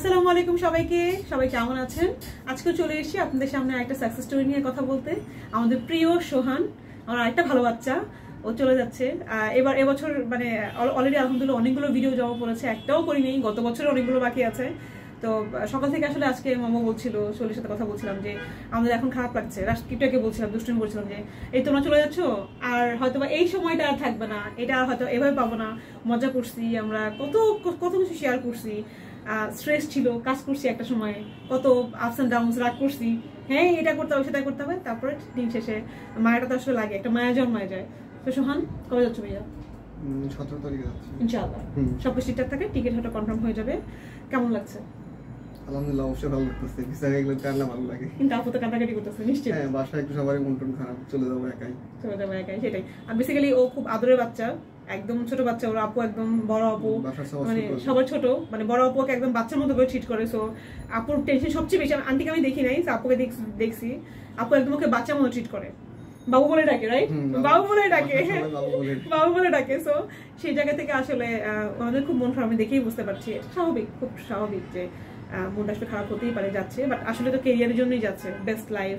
আসসালামু আলাইকুম সবাইকে কেমন আছেন? আজকে চলে এসেছি আপনাদের সামনে একটা সাকসেস স্টোরি নিয়ে কথা বলতে। আমাদের প্রিয় সোহান, আমার আরেকটা ভালো বাচ্চা, ও চলে যাচ্ছে এবছর, মানে অলরেডি আলহামদুলিল্লাহ অনেকগুলো ভিডিও জমা পড়েছে, একটাও করিনি, গত বছর অনেকগুলো বাকি আছে। তো সকাল থেকে আসলে আজকে মামা বলছিল, শোলের সাথে কথা বলছিলাম যে আমাদের এখন খারাপ লাগছে, রাষ্ট্রীয়টাকে বলছিলাম, দুষ্টুমি বলছিলাম যে এই তোমরা চলে যাচ্ছ, আর হয়তো এই সময়টা আর থাকবে না, এটা আর হয়তো এভাবে পাবো না। মজা করছি আমরা, কত কিছু শেয়ার করছি, স্ট্রেস ছিল, কাজ করছি একটা সময়, কত আপস অ্যান্ড ডাউনস, রাগ করছি, হ্যাঁ এটা করতে হবে সেটা করতে হবে, তারপরে দিন শেষে মায়াটা তো আসলে লাগে, একটা মায়া জন্মায় যায়। তো সোহান, কবে যাচ্ছ ভাইয়া? 17 তারিখে যাচ্ছি ইনশাআল্লাহ। সবকিছু ঠিকঠাক থাকে, টিকিট হয়তো কনফার্ম হয়ে যাবে। কেমন লাগছে? আলহামদুলিল্লাহ, অবশ্যই ভালো লাগতেছে। ভিসা এগুলো কান্না ভালো লাগে, কিন্তু আপু তো কান্নাকাটি করতেছে নিশ্চয়ই। হ্যাঁ, বাসায় একটু সবারই মন টন খারাপ, চলে যাবো একাই। সেটাই। আর বেসিক্যালি ও খুব আদরের বাচ্চা, একদম ছোট বাচ্চা, ওর আপু একদম বড় আপু, মানে সবার ছোট, মানে বড় আপুকে একদম বাচ্চার মতো করে ট্রিট করে। সো আপুর টেনশন সবচেয়ে বেশি। আন্টিকে আমি দেখি নাই, আপুকে দেখছি, আপু একদম ওকে বাচ্চার মতো ট্রিট করে, বাবু বলে ডাকে, রাইট? বাবু বলে ডাকে। সো সেই জায়গা থেকে আসলে আমাদের খুব মন খারাপ, আমি দেখেই বুঝতে পারছি, স্বাভাবিক, খুব স্বাভাবিক যে মনটা আসলে খারাপ হতেই পারে, যাচ্ছে, বাট আসলে তো কেরিয়ারের জন্যই যাচ্ছে, বেস্ট লাইফ,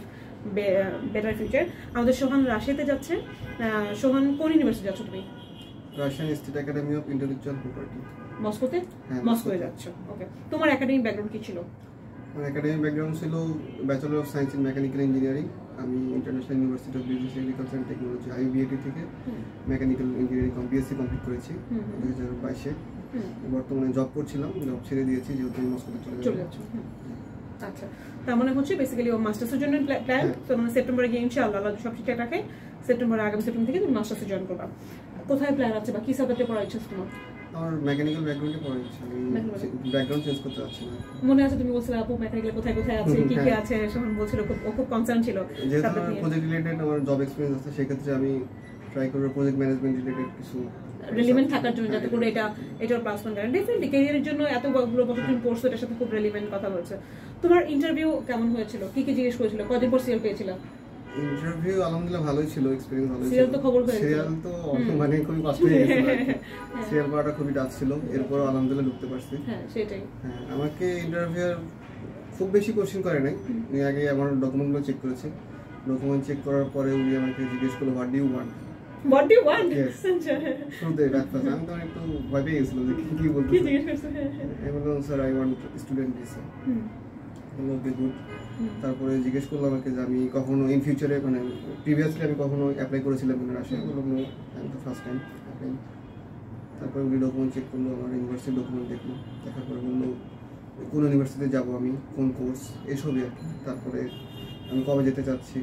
বেটার ফিউচার। আমাদের সোহান রাশিয়াতে যাচ্ছে। সোহান কোন ইউনিভার্সিটি যাচ্ছ তুমি? Russian State Academy of Intellectual Property, মস্কোতে। মস্কোতে যাচ্ছ, ওকে। তোমার একাডেমিক ব্যাকগ্রাউন্ড কি ছিল? আমার একাডেমিক ব্যাকগ্রাউন্ড ছিল bachelor of science in mechanical engineering. আমি International University of Business Agriculture and Technology IUBAT থেকে মেকানিক্যাল ইঞ্জিনিয়ারিং বিএসসি কমপ্লিট করেছি 2022-এ। বর্তমানে জব করছিলাম, জব ছেড়ে দিয়েছি যেহেতু মস্কোতে চলে যাচ্ছি। আচ্ছা, তার মানে হচ্ছে বেসিক্যালি ও মাস্টার্সের জন্য প্ল্যান। তো মানে সেপ্টেম্বরে গিয়ে ইনশাআল্লাহ সব ঠিকঠাক রাখে, সেপ্টেম্বরে, আগামী সেপ্টেম্বর থেকে তুমি মাস্টার্সে জয়েন করবা। কোথায় প্ল্যান আছে বা কি সাবজেক্টে পড়ার ইচ্ছা তোমার? আমার মেকানিক্যাল ব্যাকগ্রাউন্ডে পড়ার ইচ্ছা, আমি ব্যাকগ্রাউন্ড চেঞ্জ করতে চাচ্ছি না। মনে আছে তুমি বলছিলে আপু মেকানিক্যাল কোথায় আছে, কি কি আছে, সোহান বলছিল খুব কনসার্ন ছিল। যেহেতু আমার প্রজেক্ট রিলেটেড আমার জব এক্সপেরিয়েন্স আছে, সেই ক্ষেত্রে আমি ট্রাই করব প্রজেক্ট ম্যানেজমেন্ট রিলেটেড কিছু রেলিভেন্ট থাকার জন্য, যাতে করে এটার প্লাস পয়েন্ট করে। ডেফিনেটলি ক্যারিয়ারের জন্য এতগুলো বছর তুমি পড়ছো, এটার সাথে খুব রেলিভেন্ট কথা বলছে। তোমার ইন্টারভিউ কেমন হয়েছিল? কি কি জিজ্ঞেস করেছিল? কদিন পর সিরিয়াল পেয়েছিল? ইন্টারভিউ আলহামদুলিল্লাহ ভালোই ছিল, এক্সপেরিয়েন্স ভালোই ছিল। সিরিয়াল তো খবর হয়েছে, সিরিয়াল তো মানে খুবই কষ্ট হয়ে গেছিল, সিরিয়াল পাওয়াটা খুবই টাফ ছিল। এরপর আলহামদুলিল্লাহ ঢুকতে পারছি। হ্যাঁ সেটাই। হ্যাঁ, আমাকে ইন্টারভিউ খুব বেশি কোশ্চেন করে নাই। উনি আগে আমার ডকুমেন্টগুলো চেক করেছে, ডকুমেন্ট চেক করার পরে উনি আমাকে জিজ্ঞেস করলো what do you want. What do you want? শুরুতে ব্যাপারটা আমি তো একটু ভয় পেয়ে গেছিলাম যে কি বলতে, কি জিজ্ঞেস করছে? আমি বললাম sir I want student visa. বললো ওকে গুড। তারপরে জিজ্ঞেস করলো আমাকে যে আমি কখনো ইন ফিউচারে, মানে প্রিভিয়াসলি আমি কখনো অ্যাপ্লাই করেছিলাম কিনা রাশিয়া। বললাম নো, আমি তো ফার্স্ট টাইম অ্যাপ্লাই। তারপরে উনি ডকুমেন্ট চেক করলো, আমার ইউনিভার্সিটির ডকুমেন্ট দেখলো, দেখার পরে বললো কোন ইউনিভার্সিটিতে যাবো আমি, কোন কোর্স, এসবই আর কি। তারপরে আমি কবে যেতে চাচ্ছি,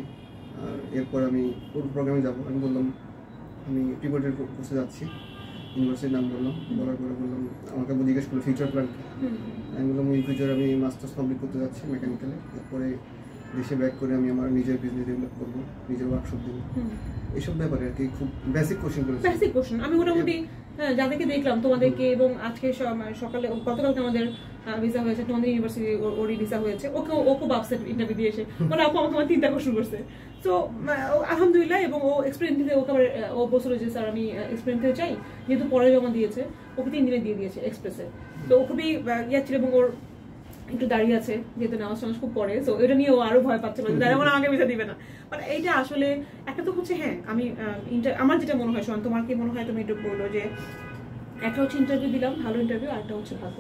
আর এরপর আমি কোন প্রোগ্রামে যাবো। আমি বললাম আমি প্রিপোর্টের কোর্সে যাচ্ছি, ইউনিভার্সিটির নাম বললাম। বলার পরে বললাম, আমাকে জিজ্ঞেস করলো ফিউচার প্ল্যান কি। আমি বললাম ইন ফিউচার আমি মাস্টার্স কমপ্লিট করতে যাচ্ছি মেকানিক্যালে, এরপরে দেশে ব্যাক করে আমি আমার নিজের বিজনেস ডেভেলপ করবো, নিজের ওয়ার্কশপ দেবো, এইসব ব্যাপারে আর কি। খুব বেসিক কোশ্চেন করেছি। বেসিক কোশ্চেন আমি মোটামুটি যাদেরকে দেখলাম তোমাদেরকে, এবং আজকে সকালে, গতকালকে আমাদের ভিসা হয়েছে, তোমাদের ইউনিভার্সিটি ওরই ভিসা হয়েছে। ও খুব আপসেট ইন্টারভিউ দিয়ে এসে, মানে আপু আমাকে 3টা কোশ্চেন করছে। সো আলহামদুলিল্লাহ, এবং ও এক্সপিরিয়েন্স দিতে, ওকে আবার ও বলছিল যে স্যার আমি এক্সপিরিয়েন্স দিতে চাই, যেহেতু পরে জমা দিয়েছে, ওকে 3 দিনে দিয়ে দিয়েছে এক্সপ্রেসে। তো ও খুবই ইয়া ছিল, এবং ওর একটু দাঁড়িয়ে আছে, যেহেতু নামাজ টামাজ খুব পরে, সো এটা নিয়ে ও আরো ভয় পাচ্ছিল যে দাঁড়িয়ে আমাকে ভিসা দিবে না। বাট এইটা আসলে একটা তো হচ্ছে, হ্যাঁ আমি আমার যেটা মনে হয়, শোন তোমার কি মনে হয়, তুমি একটু বললো যে একটা হচ্ছে ইন্টারভিউ দিলাম, ভালো ইন্টারভিউ, আর একটা হচ্ছে ভাগ্য।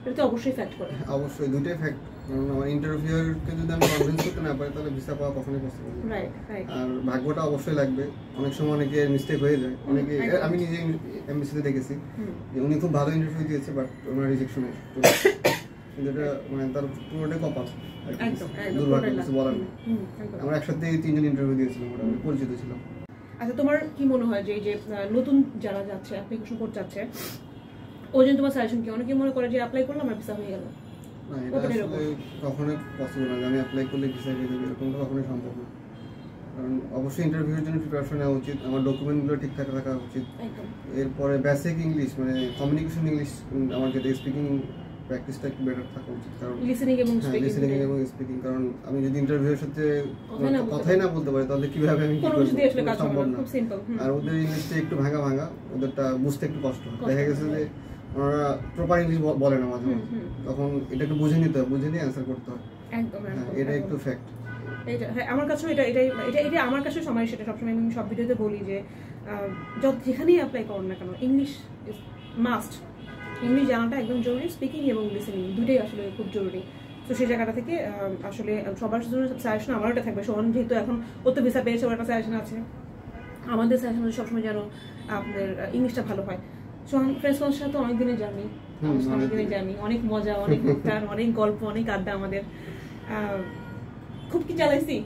এটা তো অবশ্যই ফ্যাক্ট করে। অবশ্যই দুটোই ফ্যাক্ট, কারণ আমার ইন্টারভিউয়ারকে যদি আমি কনভিন্স করতে না পারি তাহলে ভিসা পাওয়া কখনোই পসিবল না। রাইট। আর ভাগ্যটা অবশ্যই লাগবে। অনেক সময় অনেকে মিস্টেক হয়ে যায়, অনেকে, আমি নিজে এমবিসিতে দেখেছি যে উনি খুব ভালো ইন্টারভিউ দিয়েছে বাট ওনার রিজেকশন হয়েছে, কিন্তু এটা মানে তার পুরোটাই কপাল, দুর্ভাগ্য, কিছু বলার নেই। আমরা একসাথে 3 জন ইন্টারভিউ দিয়েছিলাম, মোটামুটি পরিচিত ছিলাম। আচ্ছা, তোমার কি মনে হয় যে নতুন যারা যাচ্ছে, অ্যাপ্লিকেশন করতে যাচ্ছে, ওই জন্য তোমার সাজেশন কি? অনেকে মনে করে যে অ্যাপ্লাই করলাম আর ভিসা হয়ে গেল। না, এটা আসলে কখনোই পসিবল না যে আমি অ্যাপ্লাই করলে ভিসা পেয়ে যাবো, এরকমটা কখনোই সম্ভব না। কারণ অবশ্যই ইন্টারভিউর জন্য প্রিপারেশন নেওয়া উচিত, আমার ডকুমেন্টগুলো ঠিকঠাক রাখা উচিত। এরপরে বেসিক ইংলিশ, মানে কমিউনিকেশন ইংলিশ, আমার যেটা স্পিকিং প্র্যাকটিসটা একটু বেটার থাকা উচিত। কারণ লিসেনিং এবং স্পিকিং, কারণ আমি যদি ইন্টারভিউয়ের সাথে কথাই না বলতে পারি তাহলে কিভাবে আমি সম্ভব না। আর ওদের ইংলিশটা একটু ভাঙা, ওদেরটা বুঝতে একটু কষ্ট হয়। দেখা গেছে যে ওনারা প্রপার ইংলিশ বলে না মাঝে মাঝে, তখন এটা একটু বুঝে নিতে হয়, বুঝে নিয়ে অ্যান্সার করতে হয়। একদম এটা একটু ফ্যাক্ট। এটা হ্যাঁ, আমার কাছেও এটা আমার কাছেও সময়, সেটা সবসময় আমি সব ভিডিওতে বলি যে যেখানেই অ্যাপ্লাই করুন না কেন ইংলিশ ইজ মাস্ট। ইংলিশ জানাটা একদম জরুরি, স্পিকিং এবং লিসেনিং দুটোই আসলে খুব জরুরি। তো সেই জায়গাটা থেকে আসলে সবার জন্য সাজেশন আমার এটা থাকবে। সোহান যেহেতু এখন ও তো ভিসা পেয়েছে, ওর একটা সাজেশন আছে, আমাদের সাজেশন সবসময় যেন আপনাদের ইংলিশটা ভালো হয়। সোহান ফ্রেন্ডস সাথে অনেক দিনের জার্নি, অনেক মজা, অনেক টান, অনেক গল্প, অনেক আড্ডা আমাদের। খুব কি চালাইছি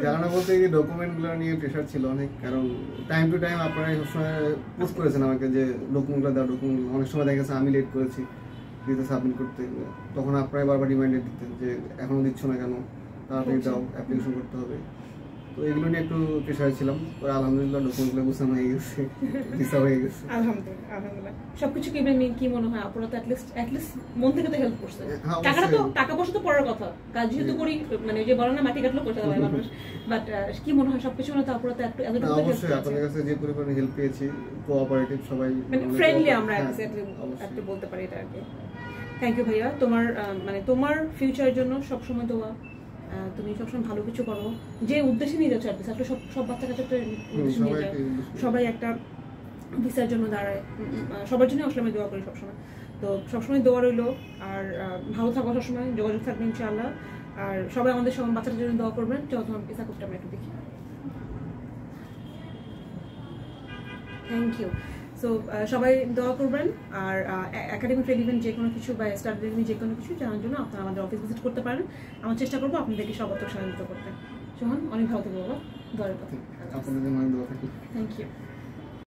জানা বলতে এই ডকুমেন্টগুলো নিয়ে প্রেশার ছিল অনেক, কারণ টাইম টু টাইম আপনারা সবসময় পোস্ট করেছেন আমাকে যে ডকুমেন্টগুলো দাও, ডকুমেন্ট অনেক সময় দেখা গেছে আমি লেট করেছি ভিসা সাবমিট করতে, তখন আপনারা বারবার রিমাইন্ডার দিতেন যে এখনো দিচ্ছ না কেন, তাড়াতাড়ি দাও, অ্যাপ্লিকেশন করতে হবে। তো এগুলো নিয়ে একটু প্রেশারে ছিলাম, পরে আলহামদুলিল্লাহ ডকুমেন্টগুলো গোছানো হয়ে গেছে, ভিসা হয়ে গেছে আলহামদুলিল্লাহ। সবকিছু কি মনে হয় আপনারা তো অ্যাটলিস্ট মন থেকে তো হেল্প করছে। টাকা পয়সা তো পড়ার কথা, কাজ যেহেতু করি, মানে যে বড় না মাটি কাটলো পয়সা দেওয়া মানুষ, বাট কি মনে হয় সবকিছু তো আপনারা তো এতটুকু অবশ্যই আপনাদের কাছে যে পরিমাণে হেল্প পেয়েছি, কোঅপারেটিভ সবাই, মানে ফ্রেন্ডলি আমরা একটু বলতে পারি এটা আর কি। থ্যাংক ইউ ভাইয়া, তোমার ফিউচারের জন্য সবসময় দোয়া, তুমি সবসময় ভালো কিছু করো, যে উদ্দেশ্যে নিয়ে যাচ্ছ আসলে সব বাচ্চা কাছে একটা উদ্দেশ্যে নিয়ে যায়, সবাই একটা ভিসার জন্য দাঁড়ায়, সবার জন্য আসলে আমি দোয়া করি সবসময়। তো সবসময় দোয়া রইলো, আর ভালো থাকো, সবসময় যোগাযোগ থাকবে ইনশাআল্লাহ। আর সবাই আমাদের সব বাচ্চাদের জন্য দোয়া করবেন। চলো তোমার ভিসা করতে আমরা একটু দেখি। Thank you. সো সবাই দোয়া করবেন, আর একাডেমিক রিলেভেন্ট যে কোনো কিছু বা স্টাডি রিলেভেন্ট যে কোনো কিছু জানার জন্য আপনারা আমাদের অফিস ভিজিট করতে পারেন। আমার চেষ্টা করবো আপনাদেরকে সর্বোচ্চ সহযোগিতা করতে। সোহান অনেক ভালো থাকবো বাবা, দোয়ার কথা। আপনাদের জন্য অনেক দোয়া থাকি। Thank you.